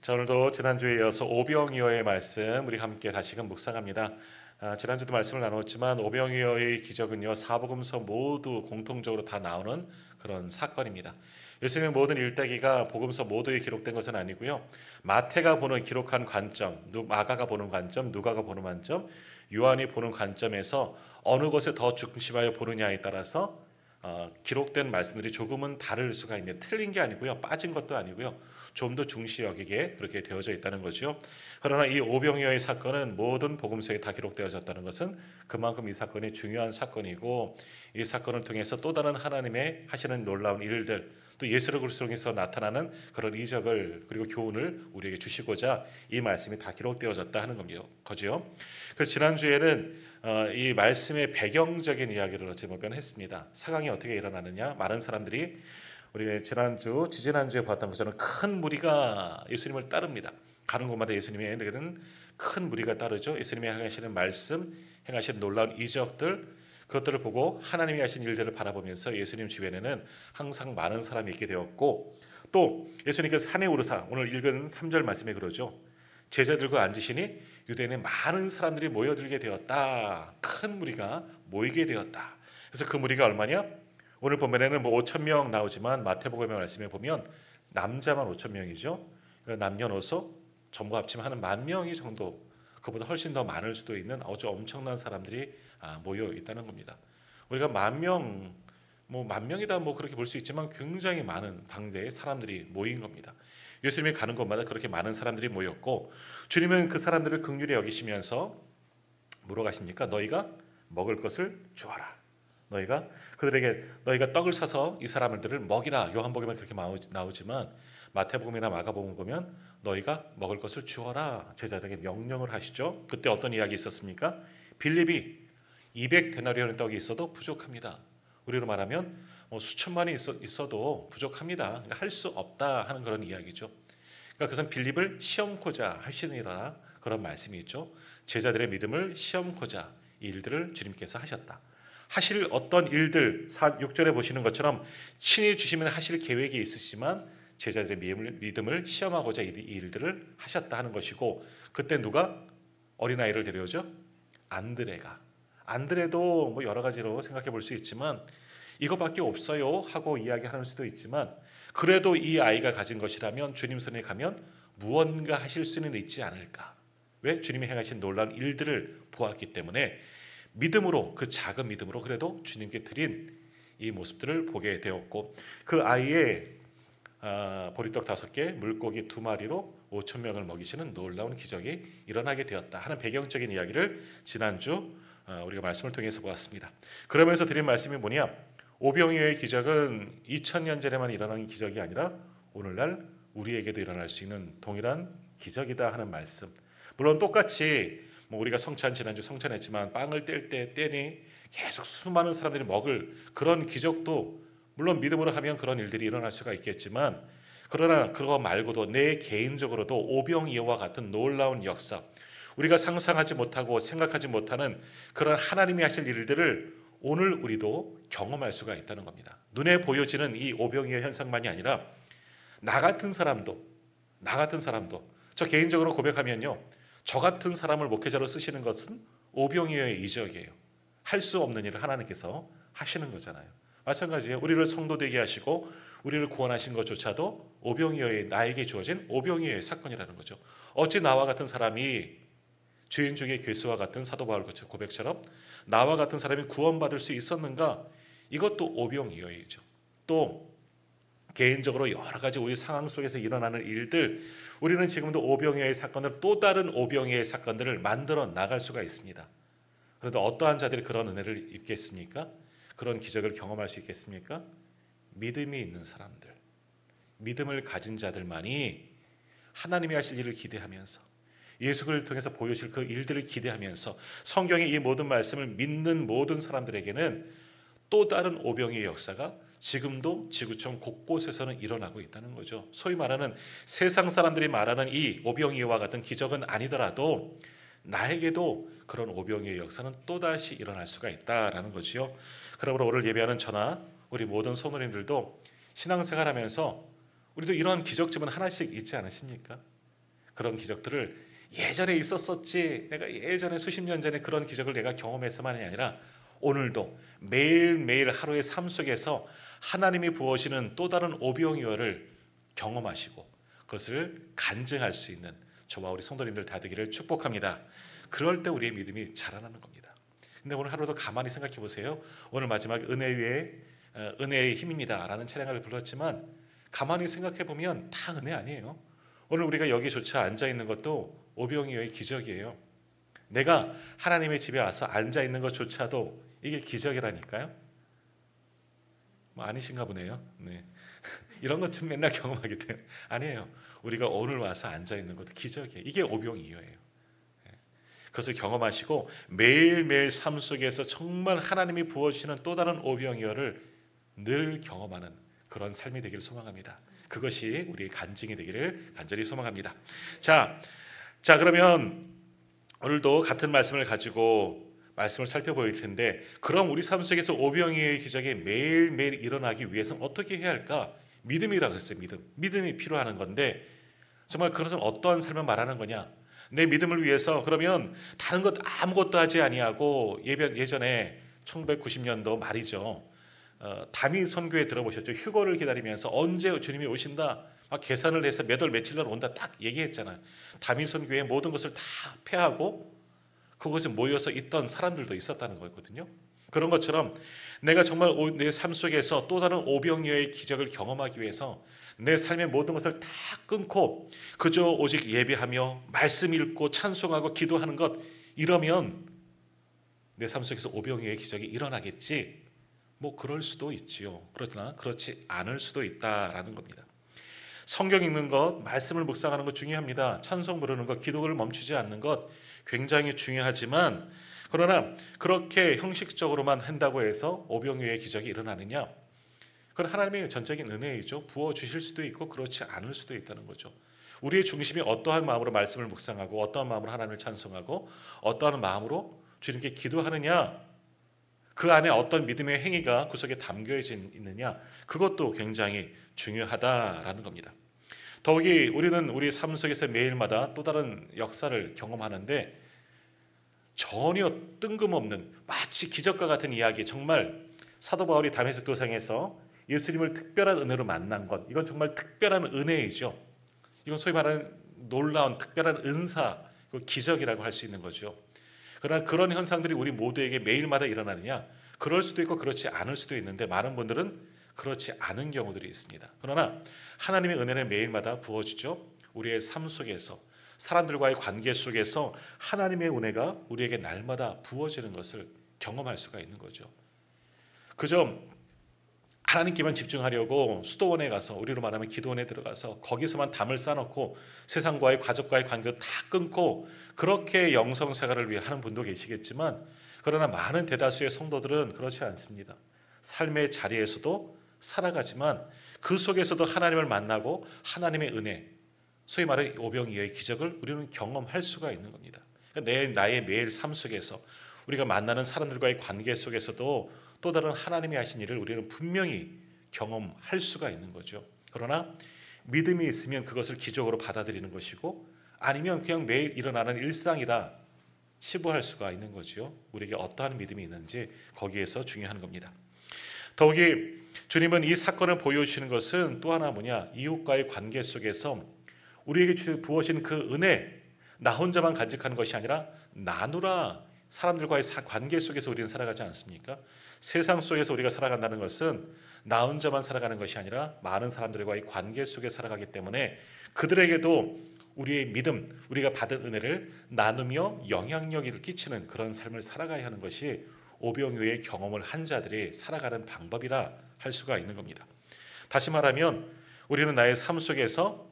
자, 오늘도 지난주에 이어서 오병이어의 말씀 우리 함께 다시금 묵상합니다. 지난주도 말씀을 나눴지만 오병이어의 기적은요, 사복음서 모두 공통적으로 다 나오는 그런 사건입니다. 예수님의 모든 일대기가 복음서 모두에 기록된 것은 아니고요, 마태가 보는 기록한 관점, 마가가 보는 관점, 누가가 보는 관점, 요한이 보는 관점에서 어느 것에 더 중심하여 보느냐에 따라서 기록된 말씀들이 조금은 다를 수가 있네요. 틀린 게 아니고요, 빠진 것도 아니고요, 좀 더 중시 여기게 그렇게 되어져 있다는 거죠. 그러나 이 오병이어의 사건은 모든 복음서에 다 기록되어졌다는 것은 그만큼 이 사건이 중요한 사건이고, 이 사건을 통해서 또 다른 하나님의 하시는 놀라운 일들, 또 예수를 그리스도에서 나타나는 그런 이적을 그리고 교훈을 우리에게 주시고자 이 말씀이 다 기록되어졌다 하는 거죠. 그래서 지난주에는 이 말씀의 배경적인 이야기를 어찌 보면 했습니다. 상황이 어떻게 일어나느냐, 많은 사람들이 우리 지지난주에 봤던 것처럼 큰 무리가 예수님을 따릅니다. 가는 곳마다 예수님에게는 큰 무리가 따르죠. 예수님이 행하시는 말씀, 행하신 놀라운 이적들, 그것들을 보고 하나님이 하신 일들을 바라보면서 예수님 주변에는 항상 많은 사람이 있게 되었고, 또 예수님께서 산에 오르사, 오늘 읽은 3절 말씀에 그러죠. 제자들과 앉으시니 유대인에 많은 사람들이 모여들게 되었다. 큰 무리가 모이게 되었다. 그래서 그 무리가 얼마냐? 오늘 본문에는 5천 명 나오지만 마태복음의 말씀에 보면 남자만 5천 명이죠. 남녀노소 전부 합치면 한 10,000명이 정도, 그보다 훨씬 더 많을 수도 있는 아주 엄청난 사람들이 모여 있다는 겁니다. 우리가 10,000명, 10,000명이다 그렇게 볼 수 있지만 굉장히 많은 당대의 사람들이 모인 겁니다. 예수님이 가는 곳마다 그렇게 많은 사람들이 모였고, 주님은 그 사람들을 긍휼히 여기시면서 뭐라고 하십니까? 너희가 먹을 것을 주어라. 너희가 떡을 사서 이 사람들을 먹이라. 요한복음에 그렇게 나오지만 마태복음이나 마가복음 보면 너희가 먹을 것을 주어라, 제자들에게 명령을 하시죠. 그때 어떤 이야기 있었습니까? 빌립이 200데나리온의 떡이 있어도 부족합니다. 우리로 말하면 수천만이 있어도 부족합니다. 그러니까 할 수 없다 하는 그런 이야기죠. 그러니까 그것은 빌립을 시험코자 하시니라, 그런 말씀이 있죠. 제자들의 믿음을 시험코자 이 일들을 주님께서 하셨다. 하실 어떤 일들, 6절에 보시는 것처럼 친히 주시면 하실 계획이 있으시지만 제자들의 믿음을 시험하고자 이 일들을 하셨다 하는 것이고, 그때 누가 어린아이를 데려오죠? 안드레도 여러 가지로 생각해 볼 수 있지만 이것밖에 없어요 하고 이야기하는 수도 있지만, 그래도 이 아이가 가진 것이라면 주님 손에 가면 무언가 하실 수는 있지 않을까. 왜? 주님이 행하신 놀라운 일들을 보았기 때문에 믿음으로, 그 작은 믿음으로 그래도 주님께 드린 이 모습들을 보게 되었고, 그 아이의 보리떡 5개, 물고기 2마리로 5천 명을 먹이시는 놀라운 기적이 일어나게 되었다 하는 배경적인 이야기를 지난주 우리가 말씀을 통해서 보았습니다. 그러면서 드린 말씀이 뭐냐? 오병이어의 기적은 2000년 전에만 일어난 기적이 아니라 오늘날 우리에게도 일어날 수 있는 동일한 기적이다 하는 말씀. 물론 똑같이 우리가 지난주 성찬했지만 빵을 뗄 때 떼니 계속 수많은 사람들이 먹을 그런 기적도 물론 믿음으로 하면 그런 일들이 일어날 수가 있겠지만, 그러나 그거 말고도 내 개인적으로도 오병이어와 같은 놀라운 역사, 우리가 상상하지 못하고 생각하지 못하는 그런 하나님이 하실 일들을 오늘 우리도 경험할 수가 있다는 겁니다. 눈에 보여지는 이 오병이어 현상만이 아니라 나 같은 사람도 저 개인적으로 고백하면요, 저 같은 사람을 목회자로 쓰시는 것은 오병이어의 이적이에요. 할 수 없는 일을 하나님께서 하시는 거잖아요. 마찬가지예요. 우리를 성도 되게 하시고 우리를 구원하신 것조차도 나에게 주어진 오병이어의 사건이라는 거죠. 어찌 나와 같은 사람이 죄인 중에 괴수와 같은 사도 바울 고백처럼 나와 같은 사람이 구원받을 수 있었는가? 이것도 오병이어이죠. 또 개인적으로 여러 가지 우리 상황 속에서 일어나는 일들, 우리는 지금도 오병이어의 사건을, 또 다른 오병이어의 사건들을 만들어 나갈 수가 있습니다. 그런데 어떠한 자들이 그런 은혜를 입겠습니까? 그런 기적을 경험할 수 있겠습니까? 믿음이 있는 사람들, 믿음을 가진 자들만이 하나님이 하실 일을 기대하면서, 예수를 통해서 보여줄 그 일들을 기대하면서 성경의 이 모든 말씀을 믿는 모든 사람들에게는 또 다른 오병이어의 역사가 지금도 지구촌 곳곳에서는 일어나고 있다는 거죠. 소위 말하는 세상 사람들이 말하는 이 오병이어와 같은 기적은 아니더라도 나에게도 그런 오병이어의 역사는 또다시 일어날 수가 있다라는 거지요. 그러므로 오늘 예배하는 저나 우리 모든 성도님들도 신앙생활하면서 우리도 이러한 기적점은 하나씩 있지 않으십니까? 그런 기적들을 예전에 있었었지, 내가 예전에 수십 년 전에 그런 기적을 내가 경험했어만이 아니라 오늘도 매일매일 하루의 삶 속에서 하나님이 부어주시는 또 다른 오병이어를 경험하시고 그것을 간증할 수 있는 저와 우리 성도님들 다 되기를 축복합니다. 그럴 때 우리의 믿음이 자라나는 겁니다. 근데 오늘 하루도 가만히 생각해 보세요. 오늘 마지막 은혜 위에 은혜의 힘입니다 라는 찬양을 불렀지만 가만히 생각해 보면 다 은혜 아니에요. 오늘 우리가 여기조차 앉아 있는 것도 오병이어의 기적이에요. 내가 하나님의 집에 와서 앉아 있는 것조차도 이게 기적이라니까요. 뭐 아니신가 보네요. 네. 이런 것 좀 맨날 경험하게 돼요. 아니에요. 우리가 오늘 와서 앉아 있는 것도 기적이에요. 이게 오병이어예요. 그것을 경험하시고 매일매일 삶 속에서 정말 하나님이 부어주시는 또 다른 오병이어를 늘 경험하는 그런 삶이 되기를 소망합니다. 그것이 우리의 간증이 되기를 간절히 소망합니다. 자 그러면 오늘도 같은 말씀을 가지고 말씀을 살펴볼 텐데, 그럼 우리 삶 속에서 오병이어의 기적이 매일매일 일어나기 위해서는 어떻게 해야 할까? 믿음이라고 했어요. 믿음이 필요한 건데, 정말 그것은 어떠한 삶을 말하는 거냐? 내 믿음을 위해서 그러면 다른 것 아무것도 하지 아니하고 예전에 1990년도 말이죠. 담임 선교에 들어보셨죠? 휴거를 기다리면서 언제 주님이 오신다 막 계산을 해서 몇 월 며칠 날 온다 딱 얘기했잖아요. 담임 선교의 모든 것을 다 폐하고 그곳에 모여서 있던 사람들도 있었다는 거거든요. 그런 것처럼 내가 정말 내 삶 속에서 또 다른 오병이어의 기적을 경험하기 위해서 내 삶의 모든 것을 다 끊고 그저 오직 예배하며 말씀 읽고 찬송하고 기도하는 것, 이러면 내 삶 속에서 오병이어의 기적이 일어나겠지. 뭐 그럴 수도 있지요. 그렇구나. 그렇지 않을 수도 있다라는 겁니다. 성경 읽는 것, 말씀을 묵상하는 것 중요합니다. 찬송 부르는 것, 기도를 멈추지 않는 것 굉장히 중요하지만, 그러나 그렇게 형식적으로만 한다고 해서 오병이어의 기적이 일어나느냐? 그건 하나님의 전적인 은혜이죠. 부어주실 수도 있고 그렇지 않을 수도 있다는 거죠. 우리의 중심이 어떠한 마음으로 말씀을 묵상하고 어떠한 마음으로 하나님을 찬송하고 어떠한 마음으로 주님께 기도하느냐, 그 안에 어떤 믿음의 행위가 그 속에 담겨 있느냐, 그것도 굉장히 중요하다라는 겁니다. 더욱이 우리는 우리 삶 속에서 매일마다 또 다른 역사를 경험하는데, 전혀 뜬금없는 마치 기적과 같은 이야기, 정말 사도 바울이 다메섹 도상에서 예수님을 특별한 은혜로 만난 것, 이건 정말 특별한 은혜이죠. 이건 소위 말하는 놀라운 특별한 은사, 기적이라고 할 수 있는 거죠. 그러나 그런 현상들이 우리 모두에게 매일마다 일어나느냐? 그럴 수도 있고 그렇지 않을 수도 있는데, 많은 분들은 그렇지 않은 경우들이 있습니다. 그러나 하나님의 은혜는 매일마다 부어지죠. 우리의 삶 속에서, 사람들과의 관계 속에서 하나님의 은혜가 우리에게 날마다 부어지는 것을 경험할 수가 있는 거죠. 그저 하나님께만 집중하려고 수도원에 가서, 우리로 말하면 기도원에 들어가서 거기서만 담을 쌓아놓고 세상과의 가족과의 관계를 다 끊고 그렇게 영성생활을 위해 하는 분도 계시겠지만, 그러나 많은 대다수의 성도들은 그렇지 않습니다. 삶의 자리에서도 살아가지만 그 속에서도 하나님을 만나고 하나님의 은혜, 소위 말하는 오병이어의 기적을 우리는 경험할 수가 있는 겁니다. 그러니까 나의 매일 삶 속에서 우리가 만나는 사람들과의 관계 속에서도 또 다른 하나님이 하신 일을 우리는 분명히 경험할 수가 있는 거죠. 그러나 믿음이 있으면 그것을 기적으로 받아들이는 것이고, 아니면 그냥 매일 일어나는 일상이라 치부할 수가 있는 거죠. 우리에게 어떠한 믿음이 있는지 거기에서 중요한 겁니다. 더욱이 주님은 이 사건을 보여주시는 것은 또 하나 뭐냐, 이웃과의 관계 속에서 우리에게 부어진 그 은혜, 나 혼자만 간직하는 것이 아니라 나누라. 사람들과의 관계 속에서 우리는 살아가지 않습니까? 세상 속에서 우리가 살아간다는 것은 나 혼자만 살아가는 것이 아니라 많은 사람들과의 관계 속에 살아가기 때문에 그들에게도 우리의 믿음, 우리가 받은 은혜를 나누며 영향력을 끼치는 그런 삶을 살아가야 하는 것이 오병이어의 경험을 한 자들이 살아가는 방법이라 할 수가 있는 겁니다. 다시 말하면 우리는 나의 삶 속에서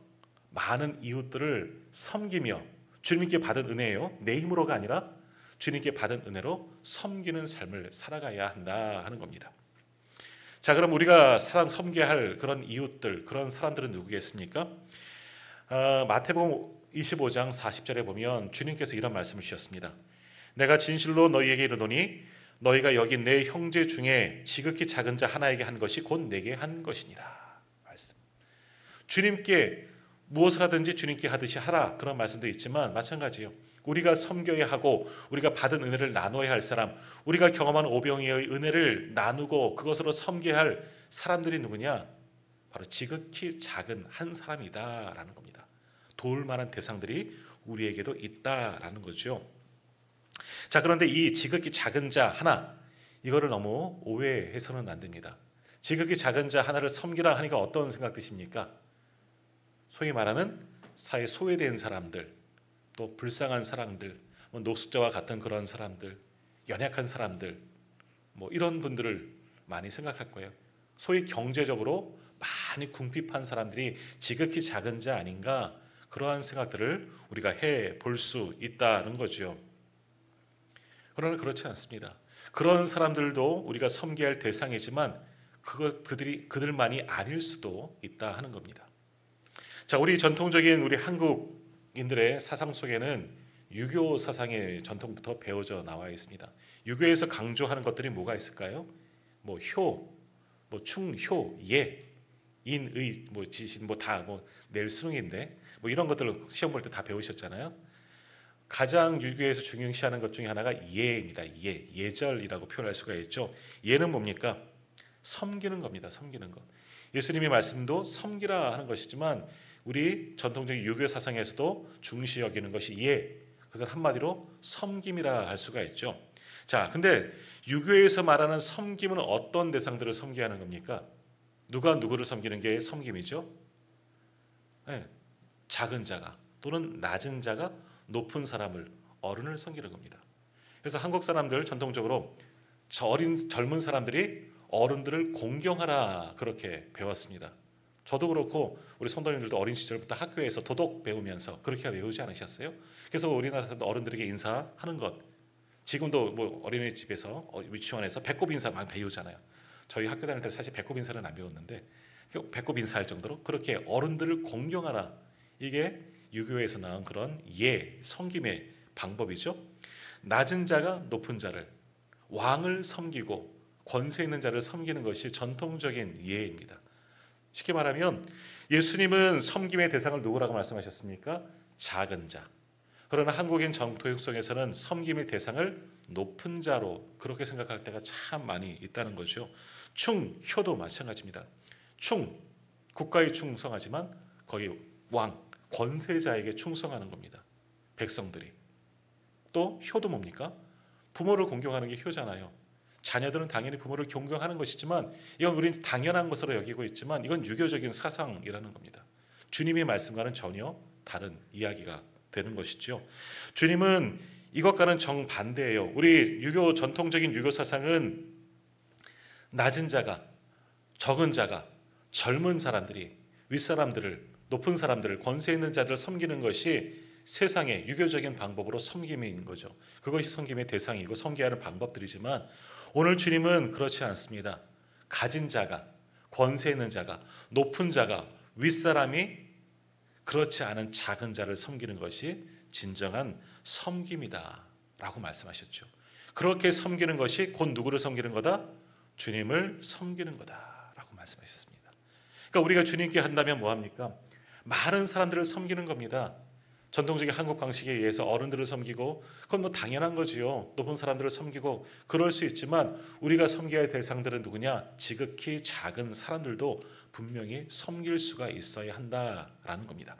많은 이웃들을 섬기며, 주님께 받은 은혜예요. 내 힘으로가 아니라 주님께 받은 은혜로 섬기는 삶을 살아가야 한다 하는 겁니다. 자, 그럼 우리가 섬겨야 할 그런 이웃들, 그런 사람들은 누구겠습니까? 마태복음 25장 40절에 보면 주님께서 이런 말씀을 주셨습니다. 내가 진실로 너희에게 이르노니 너희가 여기 내 형제 중에 지극히 작은 자 하나에게 한 것이 곧 내게 한 것이니라. 말씀. 주님께 무엇을 하든지 주님께 하듯이 하라, 그런 말씀도 있지만 마찬가지예요. 우리가 섬겨야 하고 우리가 받은 은혜를 나눠야 할 사람, 우리가 경험한 오병이어의 은혜를 나누고 그것으로 섬겨야 할 사람들이 누구냐? 바로 지극히 작은 한 사람이다라는 겁니다. 도울 만한 대상들이 우리에게도 있다라는 거죠. 자, 그런데 이 지극히 작은 자 하나, 이거를 너무 오해해서는 안 됩니다. 지극히 작은 자 하나를 섬기라 하니까 어떤 생각 드십니까? 소위 말하는 사회 소외된 사람들, 또 불쌍한 사람들, 노숙자와 같은 그런 사람들, 연약한 사람들, 이런 분들을 많이 생각할 거예요. 소위 경제적으로 많이 궁핍한 사람들이 지극히 작은 자 아닌가, 그러한 생각들을 우리가 해볼 수 있다는 거죠. 그러나 그렇지 않습니다. 그런 사람들도 우리가 섬겨야 할 대상이지만 그들만이 아닐 수도 있다 하는 겁니다. 자, 우리 전통적인 우리 한국인들의 사상 속에는 유교 사상의 전통부터 배워져 나와 있습니다. 유교에서 강조하는 것들이 뭐가 있을까요? 효, 충, 효, 예, 인, 의, 지신, 다 내일 수능인데 이런 것들을 시험 볼 때 다 배우셨잖아요. 가장 유교에서 중요시하는 것 중에 하나가 예입니다. 예절이라고 표현할 수가 있죠. 예는 뭡니까? 섬기는 겁니다. 섬기는 것. 예수님의 말씀도 섬기라 하는 것이지만 우리 전통적인 유교 사상에서도 중시 여기는 것이 예, 그것을 한마디로 섬김이라 할 수가 있죠. 자, 근데 유교에서 말하는 섬김은 어떤 대상들을 섬겨야 하는 겁니까? 누가 누구를 섬기는 게 섬김이죠? 네, 작은 자가 또는 낮은 자가 높은 사람을, 어른을 섬기는 겁니다. 그래서 한국 사람들 전통적으로 젊은 사람들이 어른들을 공경하라, 그렇게 배웠습니다. 저도 그렇고 우리 성도님들도 어린 시절부터 학교에서 도덕 배우면서 그렇게 배우지 않으셨어요? 그래서 우리나라 사람들 어른들에게 인사하는 것, 지금도 어린이집에서 유치원에서 배꼽 인사 많이 배우잖아요. 저희 학교 다닐 때 사실 배꼽 인사는 안 배웠는데 배꼽 인사할 정도로 그렇게 어른들을 공경하라, 이게 유교에서 나온 그런 섬김의 방법이죠. 낮은 자가 높은 자를, 왕을 섬기고 권세 있는 자를 섬기는 것이 전통적인 예입니다. 쉽게 말하면 예수님은 섬김의 대상을 누구라고 말씀하셨습니까? 작은 자. 그러나 한국인 정토 속에서는 섬김의 대상을 높은 자로 그렇게 생각할 때가 참 많이 있다는 거죠. 충, 효도 마찬가지입니다. 충, 국가에 충성하지만 거기 왕, 권세자에게 충성하는 겁니다. 백성들이. 또 효도 뭡니까? 부모를 공경하는 게 효잖아요. 자녀들은 당연히 부모를 존경하는 것이지만 이건 우리는 당연한 것으로 여기고 있지만 이건 유교적인 사상이라는 겁니다. 주님의 말씀과는 전혀 다른 이야기가 되는 것이죠. 주님은 이것과는 정반대예요. 우리 유교 전통적인 유교 사상은 낮은 자가, 적은 자가, 젊은 사람들이 윗사람들을, 높은 사람들을, 권세 있는 자들을 섬기는 것이 세상의 유교적인 방법으로 섬김인 거죠. 그것이 섬김의 대상이고 섬겨야 하는 방법들이지만 오늘 주님은 그렇지 않습니다. 가진 자가, 권세 있는 자가, 높은 자가, 윗사람이 그렇지 않은 작은 자를 섬기는 것이 진정한 섬김이다 라고 말씀하셨죠. 그렇게 섬기는 것이 곧 누구를 섬기는 거다? 주님을 섬기는 거다 라고 말씀하셨습니다. 그러니까 우리가 주님께 한다면 뭐합니까? 많은 사람들을 섬기는 겁니다. 전통적인 한국 방식에 의해서 어른들을 섬기고 그건 당연한 거지요. 높은 사람들을 섬기고 그럴 수 있지만 우리가 섬겨야 할 대상들은 누구냐? 지극히 작은 사람들도 분명히 섬길 수가 있어야 한다라는 겁니다.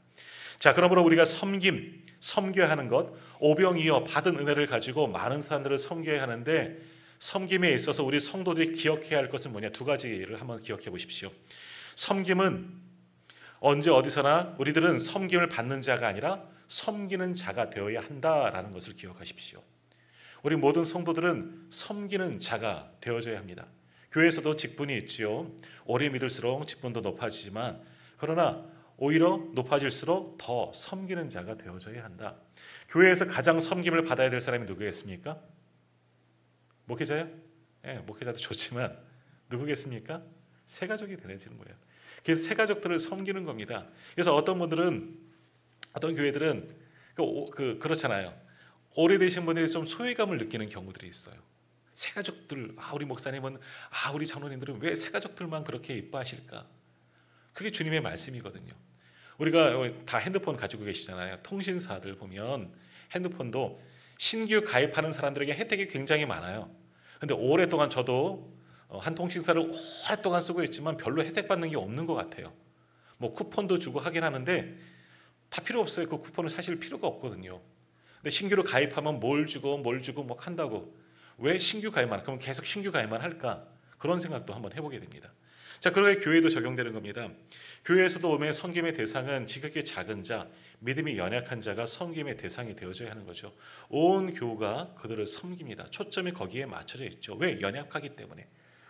자, 그러므로 우리가 섬겨야 하는 것, 오병이어 받은 은혜를 가지고 많은 사람들을 섬겨야 하는데 섬김에 있어서 우리 성도들이 기억해야 할 것은 뭐냐? 두 가지를 한번 기억해 보십시오. 섬김은 언제 어디서나 우리들은 섬김을 받는 자가 아니라 섬기는 자가 되어야 한다라는 것을 기억하십시오. 우리 모든 성도들은 섬기는 자가 되어져야 합니다. 교회에서도 직분이 있지요. 오래 믿을수록 직분도 높아지지만 그러나 오히려 높아질수록 더 섬기는 자가 되어져야 한다. 교회에서 가장 섬김을 받아야 될 사람이 누구겠습니까? 목회자요? 목회자도 좋지만 누구겠습니까? 새 가족이 되어지는 거예요. 그래서 새 가족들을 섬기는 겁니다. 그래서 어떤 교회들은 그렇잖아요. 오래되신 분들이 좀 소외감을 느끼는 경우들이 있어요. 새 가족들, 우리 목사님은, 우리 장로님들은 왜 새 가족들만 그렇게 이뻐하실까? 그게 주님의 말씀이거든요. 우리가 다 핸드폰 가지고 계시잖아요. 통신사들 보면 핸드폰도 신규 가입하는 사람들에게 혜택이 굉장히 많아요. 근데 오랫동안 저도 한 통신사를 오랫동안 쓰고 있지만 별로 혜택 받는 게 없는 것 같아요. 뭐 쿠폰도 주고 하긴 하는데 다 필요 없어요. 그 쿠폰은 사실 필요가 없거든요. 근데 신규로 가입하면 뭘 주고 뭐 한다고. 왜 신규 가입만, 그럼 계속 신규 가입만 할까? 그런 생각도 한번 해보게 됩니다. 자, 그러게 교회도 적용되는 겁니다. 교회에서도 오면 섬김의 대상은 지극히 작은 자, 믿음이 연약한 자가 섬김의 대상이 되어져야 하는 거죠. 온 교우가 그들을 섬깁니다. 초점이 거기에 맞춰져 있죠. 왜? 연약하기 때문에.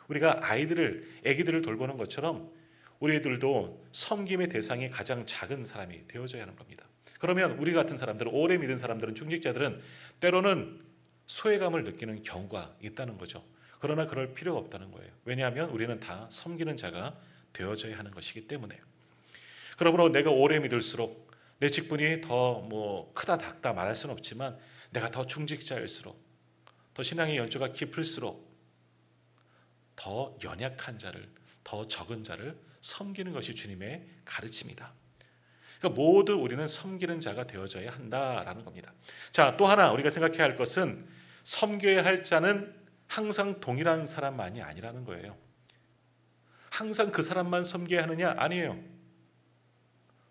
우리가 아기들을 돌보는 것처럼 우리들도 섬김의 대상이 가장 작은 사람이 되어져야 하는 겁니다. 그러면 우리 같은 사람들은, 오래 믿은 사람들은, 중직자들은 때로는 소외감을 느끼는 경우가 있다는 거죠. 그러나 그럴 필요가 없다는 거예요. 왜냐하면 우리는 다 섬기는 자가 되어져야 하는 것이기 때문에. 그러므로 내가 오래 믿을수록 내 직분이 더 크다 작다 말할 수는 없지만 내가 더 중직자일수록, 더 신앙의 연조가 깊을수록 더 연약한 자를, 더 적은 자를 섬기는 것이 주님의 가르침이다. 그러니까 모두 우리는 섬기는 자가 되어져야 한다라는 겁니다. 자, 또 하나 우리가 생각해야 할 것은 섬겨야 할 자는 항상 동일한 사람만이 아니라는 거예요. 항상 그 사람만 섬겨야 하느냐? 아니에요.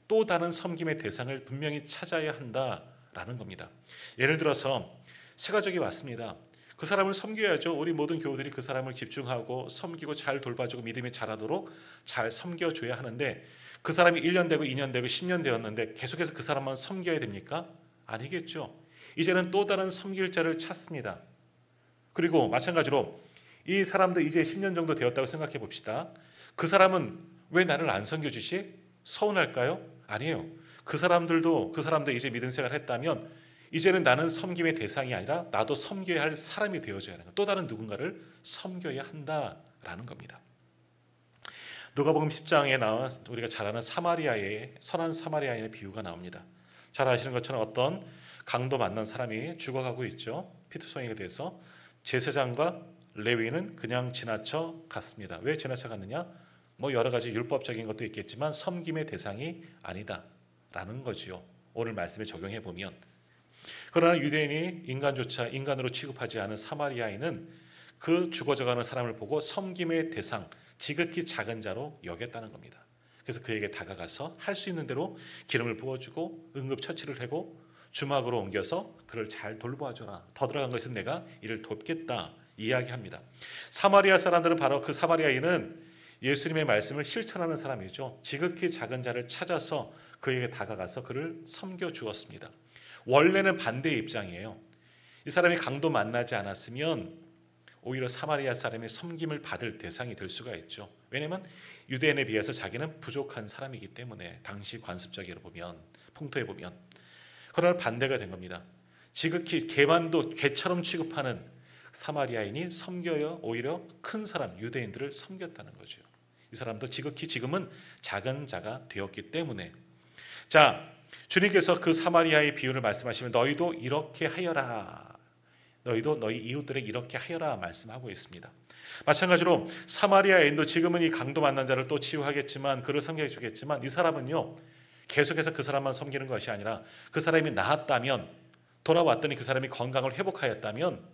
또 다른 섬김의 대상을 분명히 찾아야 한다라는 겁니다. 예를 들어서 새 가족이 왔습니다. 그 사람을 섬겨야죠. 우리 모든 교우들이 그 사람을 집중하고 섬기고 잘 돌봐주고 믿음이 자라도록 잘 섬겨줘야 하는데, 그 사람이 1년 되고 2년 되고 10년 되었는데 계속해서 그 사람만 섬겨야 됩니까? 아니겠죠. 이제는 또 다른 섬길 자를 찾습니다. 그리고 마찬가지로 이 사람도 이제 10년 정도 되었다고 생각해 봅시다. 그 사람은 왜 나를 안 섬겨주시? 서운할까요? 아니에요. 그 사람도 이제 믿음 생활을 했다면 이제는 나는 섬김의 대상이 아니라 나도 섬겨야 할 사람이 되어져야 하는 거예요. 또 다른 누군가를 섬겨야 한다라는 겁니다. 누가복음 10장에 나와 우리가 잘 아는 선한 사마리아인의 비유가 나옵니다. 잘 아시는 것처럼 어떤 강도 만난 사람이 죽어가고 있죠. 피투성이가 돼서 제사장과 레위는 그냥 지나쳐 갔습니다. 왜 지나쳐 갔느냐? 여러 가지 율법적인 것도 있겠지만 섬김의 대상이 아니다라는 거지요. 오늘 말씀에 적용해 보면. 그러나 유대인이 인간조차 인간으로 취급하지 않은 사마리아인은 그 죽어져가는 사람을 보고 섬김의 대상, 지극히 작은 자로 여겼다는 겁니다. 그래서 그에게 다가가서 할 수 있는 대로 기름을 부어주고 응급처치를 하고 주막으로 옮겨서 그를 잘 돌보아줘라. 더 들어간 거 있으면 내가 이를 돕겠다 이야기합니다. 사마리아 사람들은 바로 그 사마리아인은 예수님의 말씀을 실천하는 사람이죠. 지극히 작은 자를 찾아서 그에게 다가가서 그를 섬겨 주었습니다. 원래는 반대의 입장이에요. 이 사람이 강도 만나지 않았으면 오히려 사마리아 사람의 섬김을 받을 대상이 될 수가 있죠. 왜냐하면 유대인에 비해서 자기는 부족한 사람이기 때문에, 당시 관습적으로 보면, 풍토에 보면. 그러나 반대가 된 겁니다. 지극히 개처럼 취급하는 사마리아인이 섬겨야 오히려 큰 사람, 유대인들을 섬겼다는 거죠. 이 사람도 지극히 지금은 작은 자가 되었기 때문에. 자, 주님께서 그 사마리아의 비유를 말씀하시면 너희도 이렇게 하여라. 너희도 너희 이웃들에게 이렇게 하여라 말씀하고 있습니다. 마찬가지로 사마리아인도 지금은 이 강도 만난 자를 또 치유하겠지만, 그를 섬겨 주겠지만, 이 사람은요 계속해서 그 사람만 섬기는 것이 아니라 그 사람이 나았다면, 돌아왔더니 그 사람이 건강을 회복하였다면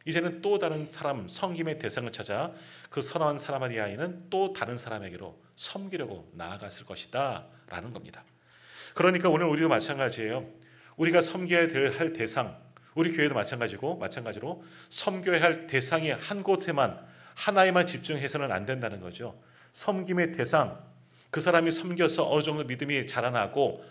이제는 또 다른 사람, 섬김의 대상을 찾아 그 선한 사마리아인은 또 다른 사람에게로 섬기려고 나아갔을 것이다 라는 겁니다. 그러니까 오늘 우리도 마찬가지예요. 우리가 섬겨야 할 대상, 우리 교회도 마찬가지로 섬겨야 할 대상이 한 곳에만, 하나에만 집중해서는 안 된다는 거죠. 섬김의 대상, 그 사람이 섬겨서 어느 정도 믿음이 자라나고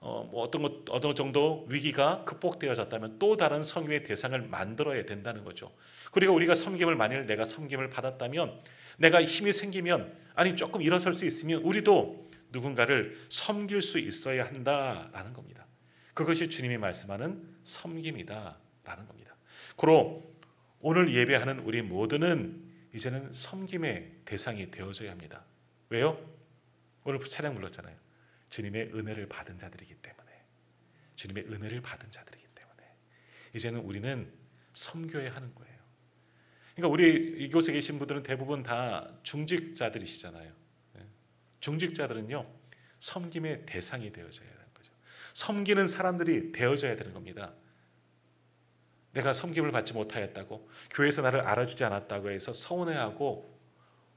어느 정도 위기가 극복되어졌다면 또 다른 섬김의 대상을 만들어야 된다는 거죠. 그리고 우리가 만일 내가 섬김을 받았다면, 내가 힘이 생기면, 조금 일어설 수 있으면 우리도 누군가를 섬길 수 있어야 한다라는 겁니다. 그것이 주님이 말씀하는 섬김이다라는 겁니다. 그로 오늘 예배하는 우리 모두는 이제는 섬김의 대상이 되어져야 합니다. 왜요? 오늘 찬양 불렀잖아요. 주님의 은혜를 받은 자들이기 때문에. 주님의 은혜를 받은 자들이기 때문에 이제는 우리는 섬겨야 하는 거예요. 그러니까 우리 이곳에 계신 분들은 대부분 다 중직자들이시잖아요. 중직자들은요 섬김의 대상이 되어져야 하는 거죠. 섬기는 사람들이 되어져야 되는 겁니다. 내가 섬김을 받지 못하였다고, 교회에서 나를 알아주지 않았다고 해서 서운해하고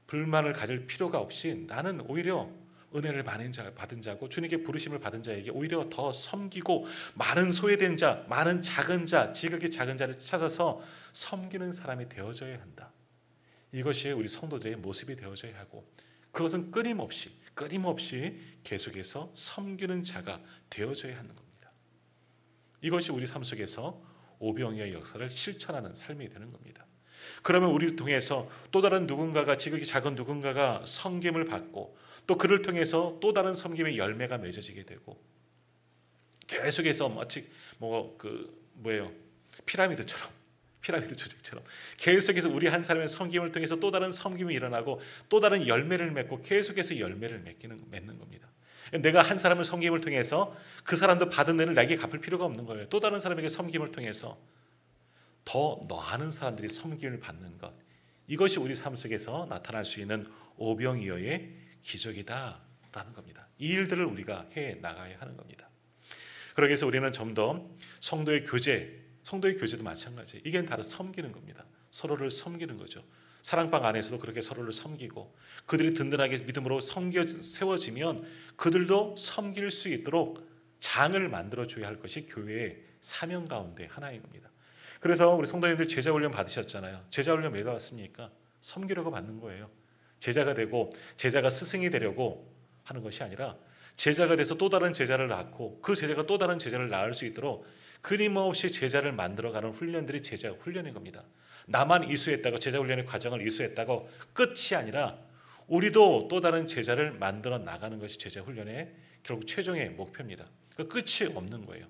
불만을 가질 필요가 없이 나는 오히려 은혜를 받은 자고 주님께 부르심을 받은 자에게 오히려 더 섬기고, 많은 소외된 자, 많은 작은 자, 지극히 작은 자를 찾아서 섬기는 사람이 되어져야 한다. 이것이 우리 성도들의 모습이 되어져야 하고, 그것은 끊임없이 계속해서 섬기는 자가 되어져야 하는 겁니다. 이것이 우리 삶 속에서 오병이어의 역사를 실천하는 삶이 되는 겁니다. 그러면 우리를 통해서 또 다른 누군가가, 지극히 작은 누군가가 섬김을 받고, 또 그를 통해서 또 다른 섬김의 열매가 맺어지게 되고, 계속해서 마치 피라미드 조직처럼 계속해서 우리 한 사람의 섬김을 통해서 또 다른 섬김이 일어나고 또 다른 열매를 맺고 계속해서 열매를 맺는 겁니다. 내가 한 사람을 섬김을 통해서 그 사람도 받은 은혜를 나에게 갚을 필요가 없는 거예요. 또 다른 사람에게 섬김을 통해서 더 많은 사람들이 섬김을 받는 것, 이것이 우리 삶 속에서 나타날 수 있는 오병이어의 기적이다라는 겁니다. 이 일들을 우리가 해 나가야 하는 겁니다. 그러기 위해서 우리는 좀 더 성도의 교제도 마찬가지. 이게 다른 섬기는 겁니다. 서로를 섬기는 거죠. 사랑방 안에서도 그렇게 서로를 섬기고, 그들이 든든하게 믿음으로 세워지면 그들도 섬길 수 있도록 장을 만들어줘야 할 것이 교회의 사명 가운데 하나인 겁니다. 그래서 우리 성도님들 제자훈련 받으셨잖아요. 제자훈련 왜 받았습니까? 섬기려고 받는 거예요. 제자가 되고 제자가 스승이 되려고 하는 것이 아니라, 제자가 돼서 또 다른 제자를 낳고 그 제자가 또 다른 제자를 낳을 수 있도록 끊임없이 제자를 만들어가는 훈련들이 제자 훈련인 겁니다. 나만 이수했다고, 제자 훈련의 과정을 이수했다고 끝이 아니라 우리도 또 다른 제자를 만들어 나가는 것이 제자 훈련의 결국 최종의 목표입니다. 끝이 없는 거예요.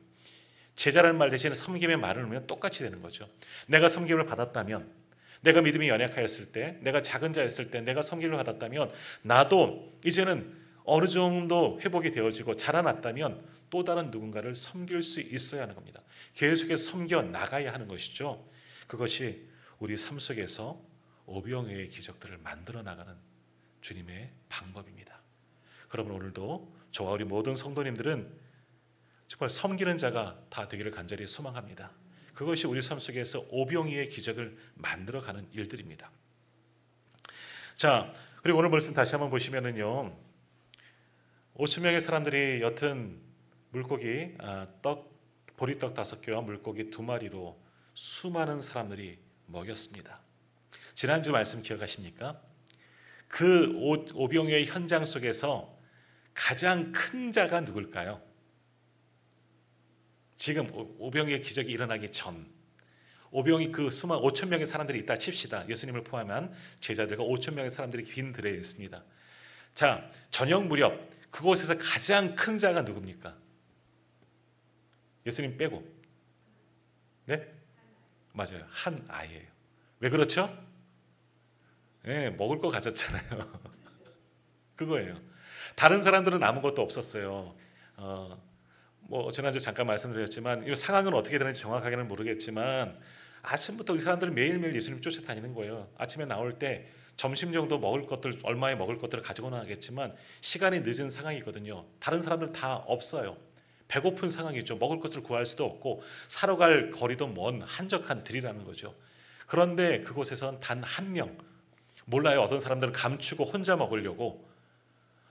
제자라는 말 대신에 섬김의 말을 넣으면 똑같이 되는 거죠. 내가 섬김을 받았다면, 내가 믿음이 연약하였을 때, 내가 작은 자였을 때 내가 섬김을 받았다면, 나도 이제는 어느 정도 회복이 되어지고 자라났다면 또 다른 누군가를 섬길 수 있어야 하는 겁니다. 계속해서 섬겨 나가야 하는 것이죠. 그것이 우리 삶 속에서 오병이어의 기적들을 만들어 나가는 주님의 방법입니다. 그러면 오늘도 저와 우리 모든 성도님들은 정말 섬기는 자가 다 되기를 간절히 소망합니다. 그것이 우리 삶 속에서 오병이어의 기적을 만들어가는 일들입니다. 자, 그리고 오늘 말씀 다시 한번 보시면은요, 5,000명의 사람들이 옅은 물고기 보리떡 5개와 물고기 2마리로 수많은 사람들이 먹였습니다. 지난주 말씀 기억하십니까? 그 오병이어의 현장 속에서 가장 큰 자가 누굴까요? 지금 오병이어의 기적이 일어나기 전, 오병이 그 수많은 5,000명의 사람들이 있다 칩시다. 예수님을 포함한 제자들과 5,000명의 사람들이 빈 들에 있습니다. 자, 저녁 무렵 그곳에서 가장 큰 자가 누굽니까? 예수님 빼고. 네? 맞아요. 한 아이예요. 왜 그렇죠? 네, 먹을 거 가졌잖아요. 그거예요. 다른 사람들은 아무것도 없었어요. 지난주 잠깐 말씀드렸지만 이 상황은 어떻게 되는지 정확하게는 모르겠지만, 아침부터 이 사람들은 매일매일 예수님 쫓아다니는 거예요. 아침에 나올 때 점심 정도 먹을 것들, 얼마에 먹을 것들을 가지고 나가겠지만 시간이 늦은 상황이거든요. 다른 사람들 다 없어요. 배고픈 상황이죠. 먹을 것을 구할 수도 없고 사러 갈 거리도 먼 한적한 들이라는 거죠. 그런데 그곳에선 단 한 명, 몰라요. 어떤 사람들은 감추고 혼자 먹으려고,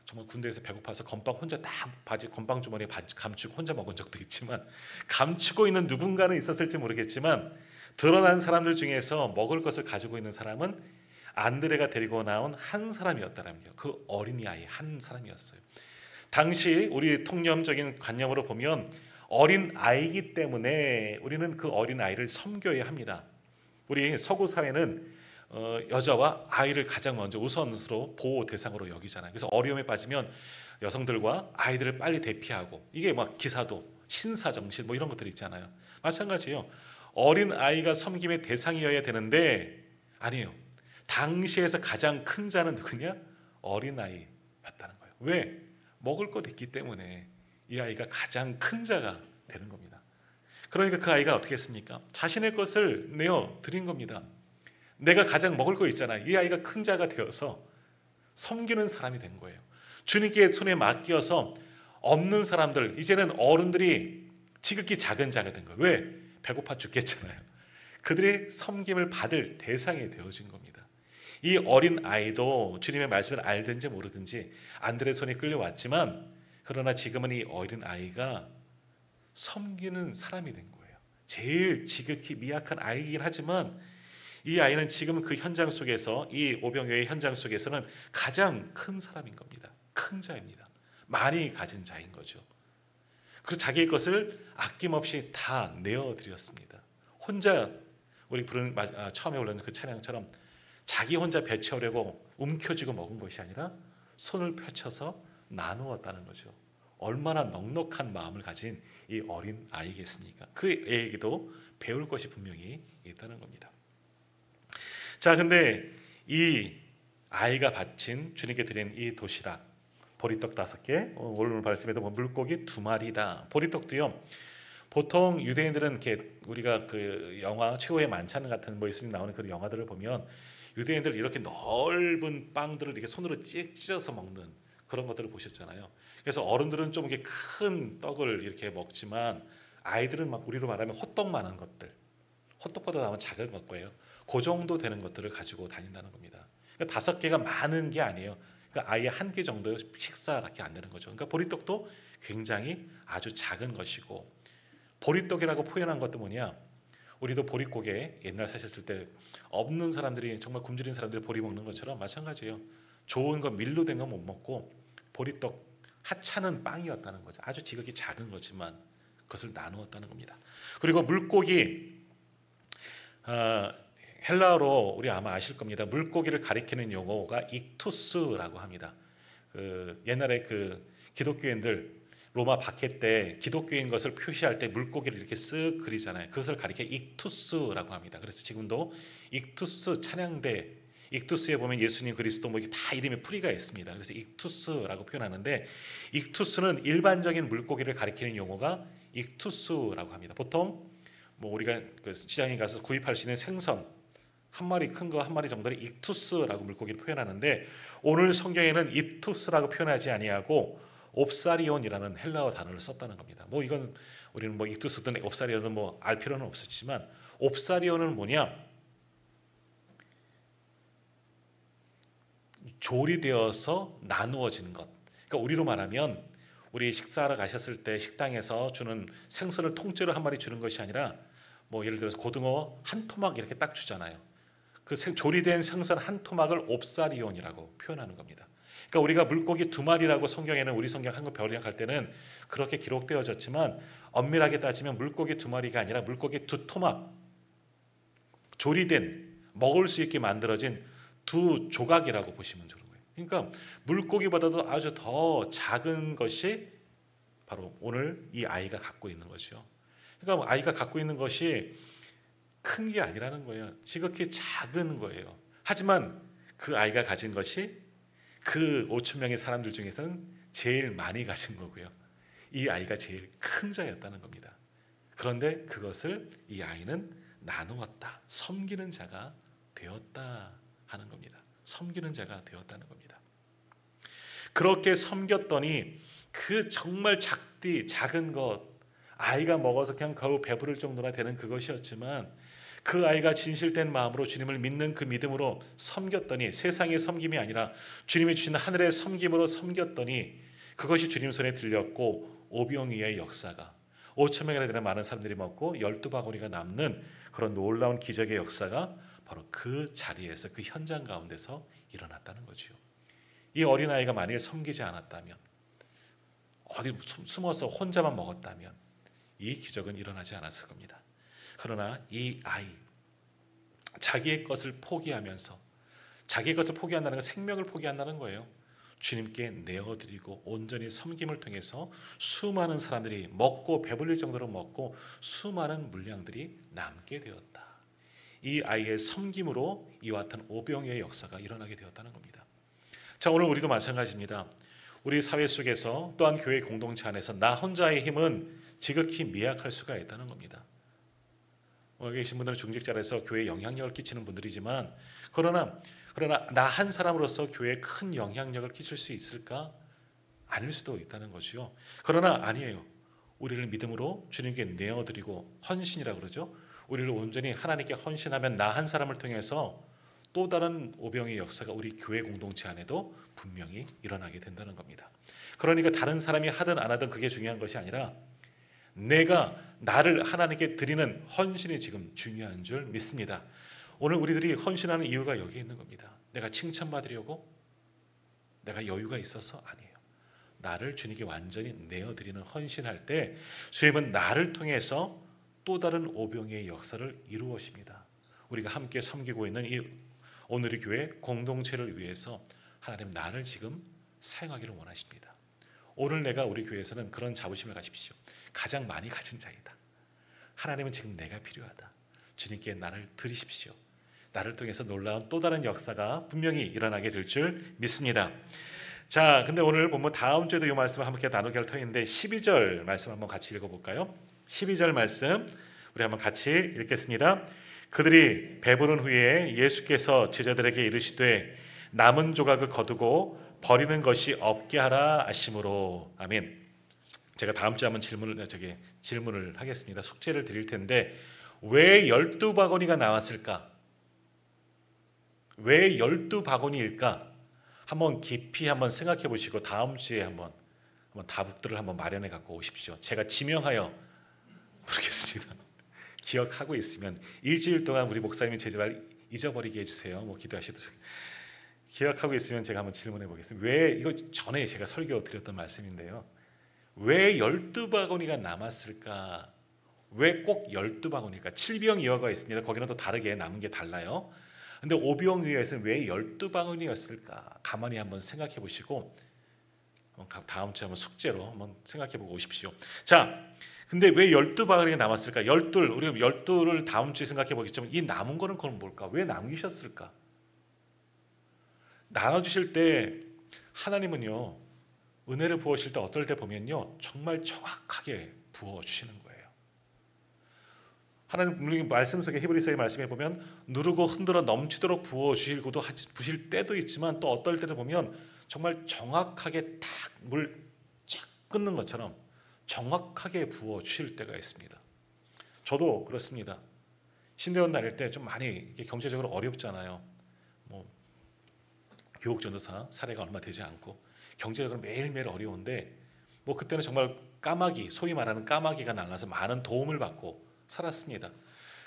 정말 군대에서 배고파서 건빵 혼자 다 건빵 주머니에 감추고 혼자 먹은 적도 있지만, 감추고 있는 누군가는 있었을지 모르겠지만 드러난 사람들 중에서 먹을 것을 가지고 있는 사람은 안드레가 데리고 나온 한 사람이었다는 거예요. 그 어린아이 한 사람이었어요. 당시 우리 통념적인 관념으로 보면 어린 아이이기 때문에 우리는 그 어린 아이를 섬겨야 합니다. 우리 서구 사회는 여자와 아이를 가장 먼저 우선으로 보호 대상으로 여기잖아요. 그래서 어려움에 빠지면 여성들과 아이들을 빨리 대피하고, 이게 막 기사도 신사정실 이런 것들이 있잖아요. 마찬가지예요. 어린 아이가 섬김의 대상이어야 되는데 아니에요. 당시에서 가장 큰 자는 누구냐? 어린 아이였다는 거예요. 왜? 먹을 것 있기 때문에 이 아이가 가장 큰 자가 되는 겁니다. 그러니까 그 아이가 어떻게 했습니까? 자신의 것을 내어 드린 겁니다. 내가 가장 먹을 거 있잖아요. 이 아이가 큰 자가 되어서 섬기는 사람이 된 거예요. 주님께 손에 맡겨서 없는 사람들, 이제는 어른들이 지극히 작은 자가 된 거예요. 왜? 배고파 죽겠잖아요. 그들이 섬김을 받을 대상이 되어진 겁니다. 이 어린 아이도 주님의 말씀을 알든지 모르든지 안드레 손에 끌려왔지만, 그러나 지금은 이 어린 아이가 섬기는 사람이 된 거예요. 제일 지극히 미약한 아이이긴 하지만 이 아이는 지금 그 현장 속에서, 이 오병이어의 현장 속에서는 가장 큰 사람인 겁니다. 큰 자입니다. 많이 가진 자인 거죠. 그래서 자기의 것을 아낌없이 다 내어드렸습니다. 혼자, 우리 부르는 처음에 올렸는 그 찬양처럼 자기 혼자 배채우려고 움켜쥐고 먹은 것이 아니라 손을 펼쳐서 나누었다는 거죠. 얼마나 넉넉한 마음을 가진 이 어린 아이겠습니까? 그 애에게도 배울 것이 분명히 있다는 겁니다. 자, 근데 이 아이가 바친, 주님께 드린 이 도시락, 보리떡 5개, 오늘 말씀에도 물고기 2마리다. 보리떡도요, 보통 유대인들은 이렇게, 우리가 그 영화 최후의 만찬 같은 뭐 예수님 나오는 그런 영화들을 보면 유대인들 이렇게 넓은 빵들을 이렇게 손으로 찢어서 먹는 그런 것들을 보셨잖아요. 그래서 어른들은 좀 이렇게 큰 떡을 이렇게 먹지만 아이들은 막 우리로 말하면 호떡만한 것들, 호떡보다 나면 작은 것 거예요. 그 정도 되는 것들을 가지고 다닌다는 겁니다. 그러니까 5개가 많은 게 아니에요. 그러니까 아예 1개 정도 식사밖에 안 되는 거죠. 그러니까 보리떡도 굉장히 아주 작은 것이고, 보리떡이라고 표현한 것도 뭐냐? 우리도 보릿고개 옛날 사셨을 때 없는 사람들이, 정말 굶주린 사람들이 보리 먹는 것처럼 마찬가지예요. 좋은 거, 밀로 된 거 못 먹고 보리떡 하찮은 빵이었다는 거죠. 아주 지극히 작은 거지만 그것을 나누었다는 겁니다. 그리고 물고기, 헬라어로 우리 아마 아실 겁니다. 물고기를 가리키는 용어가 익투스라고 합니다. 옛날에 그 기독교인들 로마 박해 때 기독교인 것을 표시할 때 물고기를 이렇게 쓱 그리잖아요. 그것을 가리켜 익투스라고 합니다. 그래서 지금도 익투스 찬양대, 익투스에 보면 예수님, 그리스도 뭐 이게 다 이름에 풀이가 있습니다. 그래서 익투스라고 표현하는데, 익투스는 일반적인 물고기를 가리키는 용어가 익투스라고 합니다. 보통 뭐 우리가 그 시장에 가서 구입할 수 있는 생선 한 마리, 큰 거 한 마리 정도를 익투스라고 물고기를 표현하는데, 오늘 성경에는 익투스라고 표현하지 아니하고 옵사리온이라는 헬라어 단어를 썼다는 겁니다. 뭐 이건 우리는 뭐 익투스든 옵사리온은 뭐 알 필요는 없었지만, 옵사리온은 뭐냐? 조리되어서 나누어지는 것. 그러니까 우리로 말하면 우리 식사하러 가셨을 때 식당에서 주는 생선을 통째로 한 마리 주는 것이 아니라, 뭐 예를 들어서 고등어 한 토막 이렇게 딱 주잖아요. 그 조리된 생선 한 토막을 옵사리온이라고 표현하는 겁니다. 그러니까 우리가 물고기 2마리라고 성경에는, 우리 성경 한국 번역할 때는 그렇게 기록되어졌지만, 엄밀하게 따지면 물고기 2마리가 아니라 물고기 2토막, 조리된, 먹을 수 있게 만들어진 2조각이라고 보시면 좋은 거예요. 그러니까 물고기보다도 아주 더 작은 것이 바로 오늘 이 아이가 갖고 있는 거죠. 그러니까 아이가 갖고 있는 것이 큰 게 아니라는 거예요. 지극히 작은 거예요. 하지만 그 아이가 가진 것이 그 5천 명의 사람들 중에서는 제일 많이 가진 거고요. 이 아이가 제일 큰 자였다는 겁니다. 그런데 그것을 이 아이는 나누었다. 섬기는 자가 되었다 하는 겁니다. 섬기는 자가 되었다는 겁니다. 그렇게 섬겼더니 그 정말 작은 것, 아이가 먹어서 그냥 겨우 배부를 정도나 되는 그것이었지만, 그 아이가 진실된 마음으로 주님을 믿는 그 믿음으로 섬겼더니, 세상의 섬김이 아니라 주님이 주신 하늘의 섬김으로 섬겼더니 그것이 주님 손에 들렸고, 오병이어의 역사가 5천 명이나 되는 많은 사람들이 먹고 12바구니가 남는 그런 놀라운 기적의 역사가 바로 그 자리에서, 그 현장 가운데서 일어났다는 거죠. 이 어린아이가 만약에 섬기지 않았다면, 어디 숨어서 혼자만 먹었다면 이 기적은 일어나지 않았을 겁니다. 그러나 이 아이, 자기의 것을 포기하면서, 자기의 것을 포기한다는 건 생명을 포기한다는 거예요. 주님께 내어드리고 온전히 섬김을 통해서 수많은 사람들이 먹고 배불릴 정도로 먹고 수많은 물량들이 남게 되었다. 이 아이의 섬김으로 이와 같은 오병이어의 역사가 일어나게 되었다는 겁니다. 자, 오늘 우리도 마찬가지입니다. 우리 사회 속에서, 또한 교회 공동체 안에서 나 혼자의 힘은 지극히 미약할 수가 있다는 겁니다. 여기 계신 분들은 중직자라서 교회에 영향력을 끼치는 분들이지만, 그러나 나 한 사람으로서 교회에 큰 영향력을 끼칠 수 있을까? 아닐 수도 있다는 거지요. 그러나 아니에요. 우리를 믿음으로 주님께 내어드리고 헌신이라고 그러죠. 우리를 온전히 하나님께 헌신하면 나 한 사람을 통해서 또 다른 오병의 역사가 우리 교회 공동체 안에도 분명히 일어나게 된다는 겁니다. 그러니까 다른 사람이 하든 안 하든 그게 중요한 것이 아니라 내가 나를 하나님께 드리는 헌신이 지금 중요한 줄 믿습니다. 오늘 우리들이 헌신하는 이유가 여기에 있는 겁니다. 내가 칭찬받으려고, 내가 여유가 있어서 아니에요. 나를 주님께 완전히 내어드리는 헌신할 때 주님은 나를 통해서 또 다른 오병의 역사를 이루어십니다. 우리가 함께 섬기고 있는 이 오늘의 교회 공동체를 위해서 하나님 나를 지금 사용하기를 원하십니다. 오늘 내가 우리 교회에서는 그런 자부심을 가집시오. 가장 많이 가진 자이다. 하나님은 지금 내가 필요하다. 주님께 나를 드리십시오. 나를 통해서 놀라운 또 다른 역사가 분명히 일어나게 될 줄 믿습니다. 자, 근데 오늘 보면 다음 주에도 이 말씀을 함께 나누게 할 터인데 12절 말씀 한번 같이 읽어볼까요? 12절 말씀 우리 한번 같이 읽겠습니다. 그들이 배부른 후에 예수께서 제자들에게 이르시되 남은 조각을 거두고 버리는 것이 없게 하라 하심으로. 아멘. 제가 다음 주에 한번 질문을 하겠습니다. 숙제를 드릴 텐데 왜 12바구니가 나왔을까? 왜 12바구니일까? 한번 깊이 한번 생각해 보시고 다음 주에 한번 답들을 한번 마련해 갖고 오십시오. 제가 지명하여 부르겠습니다. 기억하고 있으면 일주일 동안 우리 목사님이 제발 잊어버리게 해주세요. 뭐 기도하시듯이 기억하고 있으면 제가 한번 질문해 보겠습니다. 왜 이거 전에 제가 설교 드렸던 말씀인데요. 왜 12바구니가 남았을까? 왜 꼭 12바구니일까? 7병이어가 있습니다. 거기는 또 다르게 남은 게 달라요. 근데 오병이어에서는 왜 12바구니였을까? 가만히 한번 생각해 보시고 다음 주에 한번 숙제로 한번 생각해 보고 오십시오. 자, 근데 왜 12바구니가 남았을까? 우리가 12를 다음 주에 생각해 보겠지만 이 남은 거는 그건 뭘까? 왜 남기셨을까? 나눠주실 때 하나님은요 은혜를 부어주실 때 어떨 때 보면요 정말 정확하게 부어주시는 거예요. 하나님 말씀 속에 히브리서의 말씀에 보면 누르고 흔들어 넘치도록 부어주시고도 부실 때도 있지만 또 어떨 때를 보면 정말 정확하게 딱 물 쫙 끊는 것처럼 정확하게 부어주실 때가 있습니다. 저도 그렇습니다. 신대원 다닐 때 좀 많이 경제적으로 어렵잖아요. 뭐 교육 전도사 사례가 얼마 되지 않고 경제적으로 매일매일 어려운데 뭐 그때는 정말 까마귀, 소위 말하는 까마귀가 날라서 많은 도움을 받고 살았습니다.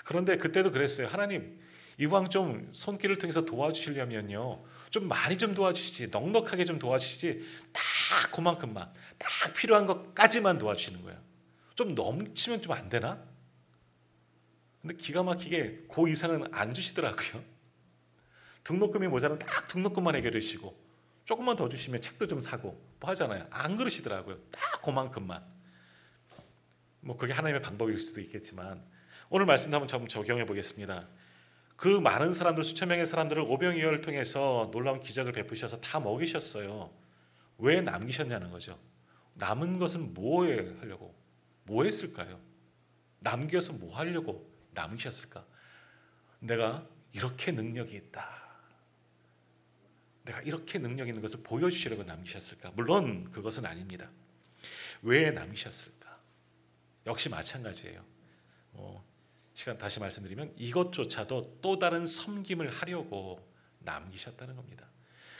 그런데 그때도 그랬어요. 하나님 이왕 좀 손길을 통해서 도와주시려면요 좀 많이 좀 도와주시지, 넉넉하게 좀 도와주시지, 딱 그만큼만, 딱 필요한 것까지만 도와주시는 거예요. 좀 넘치면 좀 안 되나? 근데 기가 막히게 그 이상은 안 주시더라고요. 등록금이 모자라면 딱 등록금만 해결해 주시고 조금만 더 주시면 책도 좀 사고 뭐 하잖아요. 안 그러시더라고요. 딱 그만큼만. 뭐 그게 하나님의 방법일 수도 있겠지만 오늘 말씀도 한번 좀 적용해 보겠습니다. 그 많은 사람들, 수천 명의 사람들을 오병이어를 통해서 놀라운 기적을 베푸셔서 다 먹이셨어요. 왜 남기셨냐는 거죠. 남은 것은 뭐 하려고? 뭐 했을까요? 남겨서 뭐 하려고 남기셨을까? 내가 이렇게 능력이 있다. 내가 이렇게 능력 있는 것을 보여주시려고 남기셨을까? 물론 그것은 아닙니다. 왜 남기셨을까? 역시 마찬가지예요. 시간 다시 말씀드리면 이것조차도 또 다른 섬김을 하려고 남기셨다는 겁니다.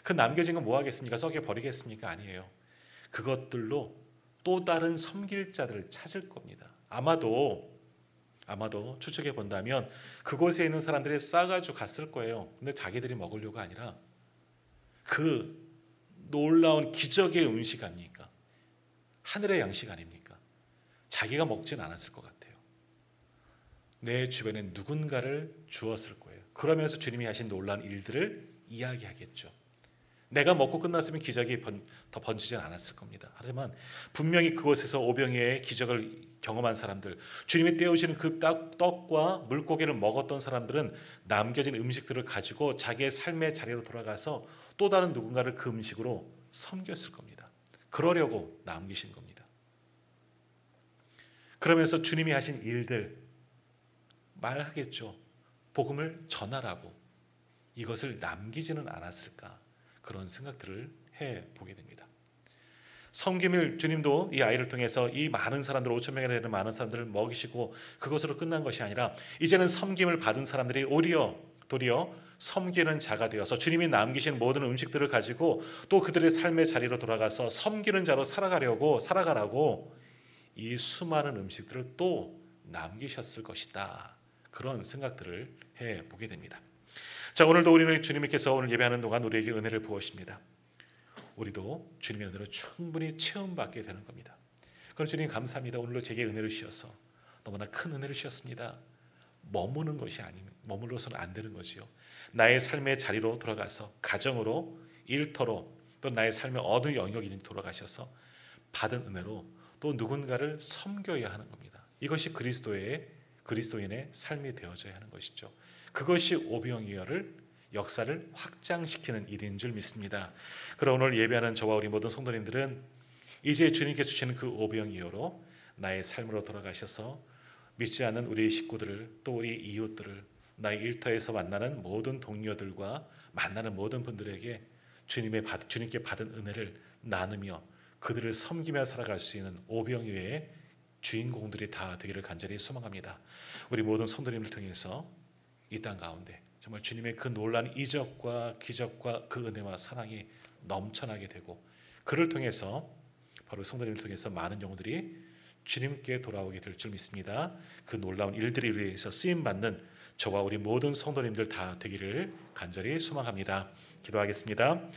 그 남겨진 건 뭐 하겠습니까? 썩여 버리겠습니까? 아니에요. 그것들로 또 다른 섬길 자들을 찾을 겁니다. 아마도 추측해 본다면 그곳에 있는 사람들이 싸가지고 갔을 거예요. 근데 자기들이 먹으려고 아니라 그 놀라운 기적의 음식 아닙니까? 하늘의 양식 아닙니까? 자기가 먹진 않았을 것 같아요. 내 주변에 누군가를 주었을 거예요. 그러면서 주님이 하신 놀라운 일들을 이야기하겠죠. 내가 먹고 끝났으면 기적이 더 번지진 않았을 겁니다. 하지만 분명히 그곳에서 오병이어의 기적을 경험한 사람들, 주님이 떼어주시는 그 떡과 물고기를 먹었던 사람들은 남겨진 음식들을 가지고 자기의 삶의 자리로 돌아가서 또 다른 누군가를 그 음식으로 섬겼을 겁니다. 그러려고 남기신 겁니다. 그러면서 주님이 하신 일들 말하겠죠. 복음을 전하라고. 이것을 남기지는 않았을까? 그런 생각들을 해보게 됩니다. 섬김을 주님도 이 아이를 통해서 이 많은 사람들 5천 명이나 되는 많은 사람들을 먹이시고 그것으로 끝난 것이 아니라 이제는 섬김을 받은 사람들이 도리어 섬기는 자가 되어서 주님이 남기신 모든 음식들을 가지고 또 그들의 삶의 자리로 돌아가서 섬기는 자로 살아가라고 이 수많은 음식들을 또 남기셨을 것이다. 그런 생각들을 해보게 됩니다. 자, 오늘도 우리는 주님께서 오늘 예배하는 동안 우리에게 은혜를 부으십니다. 우리도 주님의 은혜로 충분히 체험받게 되는 겁니다. 그럼 주님 감사합니다. 오늘도 제게 은혜를 주셔서 너무나 큰 은혜를 주셨습니다. 머무는 것이 아니면 머물러서는 안 되는 거지요. 나의 삶의 자리로 돌아가서 가정으로 일터로 또 나의 삶의 어느 영역이든지 돌아가셔서 받은 은혜로 또 누군가를 섬겨야 하는 겁니다. 이것이 그리스도인의 삶이 되어져야 하는 것이죠. 그것이 오병이어를 역사를 확장시키는 일인 줄 믿습니다. 그럼 오늘 예배하는 저와 우리 모든 성도님들은 이제 주님께서 주시는 그 오병이어로 나의 삶으로 돌아가셔서 믿지 않는 우리 식구들을 또 우리 이웃들을 나의 일터에서 만나는 모든 동료들과 만나는 모든 분들에게 주님께 받은 은혜를 나누며 그들을 섬기며 살아갈 수 있는 오병이어의 주인공들이 다 되기를 간절히 소망합니다. 우리 모든 성도님을 통해서 이 땅 가운데 정말 주님의 그 놀라운 이적과 기적과 그 은혜와 사랑이 넘쳐나게 되고 그를 통해서 바로 성도님을 통해서 많은 영혼들이 주님께 돌아오게 될 줄 믿습니다. 그 놀라운 일들을 위해서 쓰임받는 저와 우리 모든 성도님들 다 되기를 간절히 소망합니다. 기도하겠습니다.